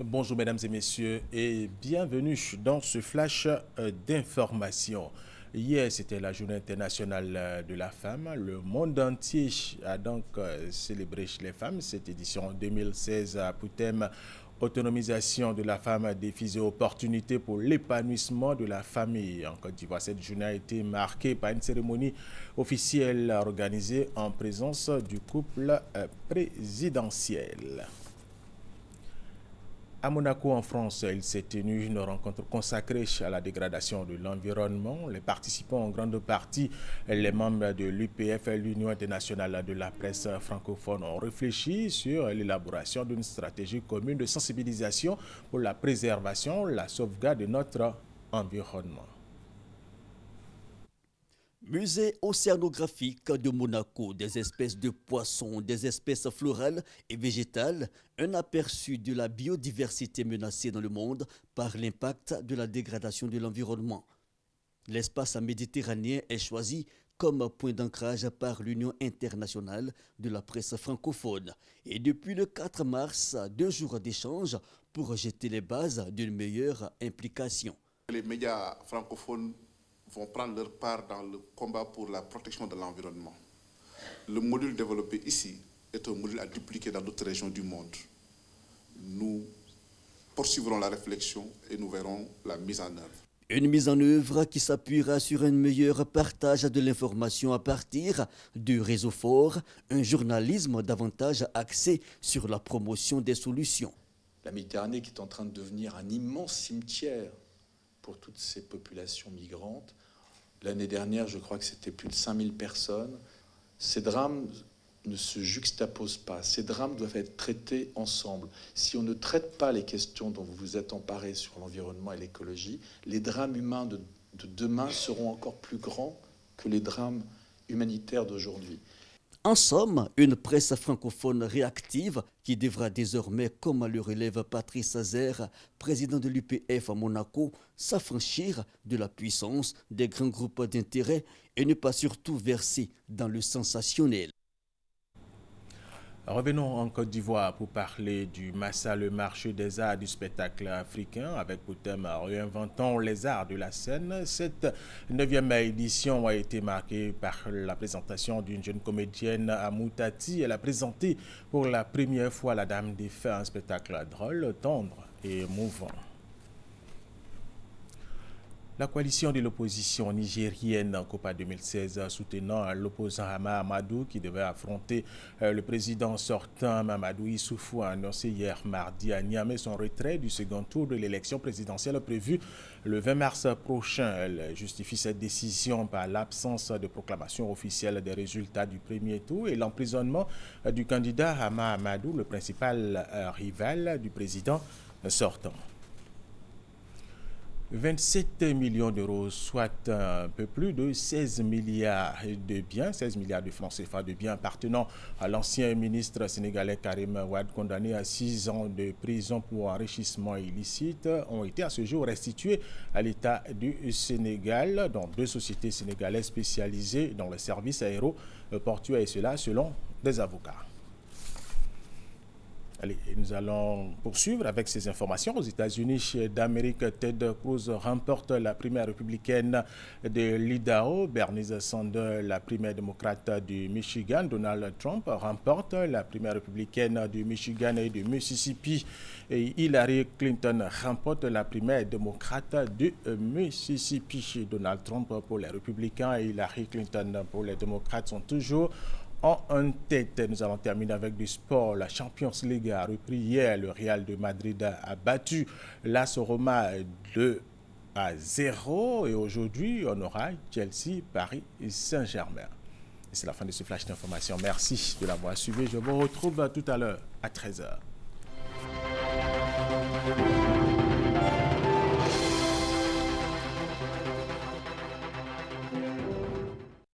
Bonjour mesdames et messieurs et bienvenue dans ce flash d'information. Hier, c'était la journée internationale de la femme. Le monde entier a donc célébré les femmes. Cette édition 2016 a pour thème autonomisation de la femme, défis et opportunités pour l'épanouissement de la famille. En Côte d'Ivoire, cette journée a été marquée par une cérémonie officielle organisée en présence du couple présidentiel. À Monaco, en France, il s'est tenu une rencontre consacrée à la dégradation de l'environnement. Les participants, en grande partie les membres de l'UPF, l'Union internationale de la presse francophone, ont réfléchi sur l'élaboration d'une stratégie commune de sensibilisation pour la préservation, la sauvegarde de notre environnement. Musée océanographique de Monaco, des espèces de poissons, des espèces florales et végétales, un aperçu de la biodiversité menacée dans le monde par l'impact de la dégradation de l'environnement. L'espace méditerranéen est choisi comme point d'ancrage par l'Union internationale de la presse francophone. Et depuis le 4 mars, 2 jours d'échange pour jeter les bases d'une meilleure implication. Les médias francophones vont prendre leur part dans le combat pour la protection de l'environnement. Le module développé ici est un module à dupliquer dans d'autres régions du monde. Nous poursuivrons la réflexion et nous verrons la mise en œuvre. Une mise en œuvre qui s'appuiera sur un meilleur partage de l'information à partir du réseau fort, un journalisme davantage axé sur la promotion des solutions. La Méditerranée qui est en train de devenir un immense cimetière pour toutes ces populations migrantes. L'année dernière, je crois que c'était plus de 5000 personnes. Ces drames ne se juxtaposent pas. Ces drames doivent être traités ensemble. Si on ne traite pas les questions dont vous vous êtes emparés sur l'environnement et l'écologie, les drames humains de demain seront encore plus grands que les drames humanitaires d'aujourd'hui. En somme, une presse francophone réactive qui devra désormais, comme le relève Patrice Azer, président de l'UPF à Monaco, s'affranchir de la puissance des grands groupes d'intérêt et ne pas surtout verser dans le sensationnel. Revenons en Côte d'Ivoire pour parler du Massa, le marché des arts du spectacle africain, avec pour thème Réinventons les arts de la scène. Cette 9e édition a été marquée par la présentation d'une jeune comédienne à Moutati. Elle a présenté pour la première fois La Dame des Fées, un spectacle drôle, tendre et émouvant. La coalition de l'opposition nigérienne en COPA 2016 soutenant l'opposant Hama Amadou qui devait affronter le président sortant Mamadou Issoufou a annoncé hier mardi à Niamey son retrait du second tour de l'élection présidentielle prévue le 20 mars prochain. Elle justifie cette décision par l'absence de proclamation officielle des résultats du premier tour et l'emprisonnement du candidat Hama Amadou, le principal rival du président sortant. 27 millions d'euros, soit un peu plus de 16 milliards de biens, 16 milliards de francs CFA de biens appartenant à l'ancien ministre sénégalais Karim Wade, condamné à 6 ans de prison pour enrichissement illicite, ont été à ce jour restitués à l'État du Sénégal dans 2 sociétés sénégalaises spécialisées dans le service aéroportuaire, et cela selon des avocats. Allez, nous allons poursuivre avec ces informations. Aux États-Unis d'Amérique, Ted Cruz remporte la primaire républicaine de l'Idaho. Bernie Sanders, la primaire démocrate du Michigan. Donald Trump remporte la primaire républicaine du Michigan et du Mississippi. Et Hillary Clinton remporte la primaire démocrate du Mississippi. Donald Trump pour les républicains et Hillary Clinton pour les démocrates sont toujours en tête. Nous allons terminer avec du sport. La Champions League a repris hier. Le Real de Madrid a battu l'AS Roma 2-0. Et aujourd'hui, on aura Chelsea, Paris et Saint-Germain. Et c'est la fin de ce flash d'information. Merci de l'avoir suivi. Je vous retrouve tout à l'heure à 13h.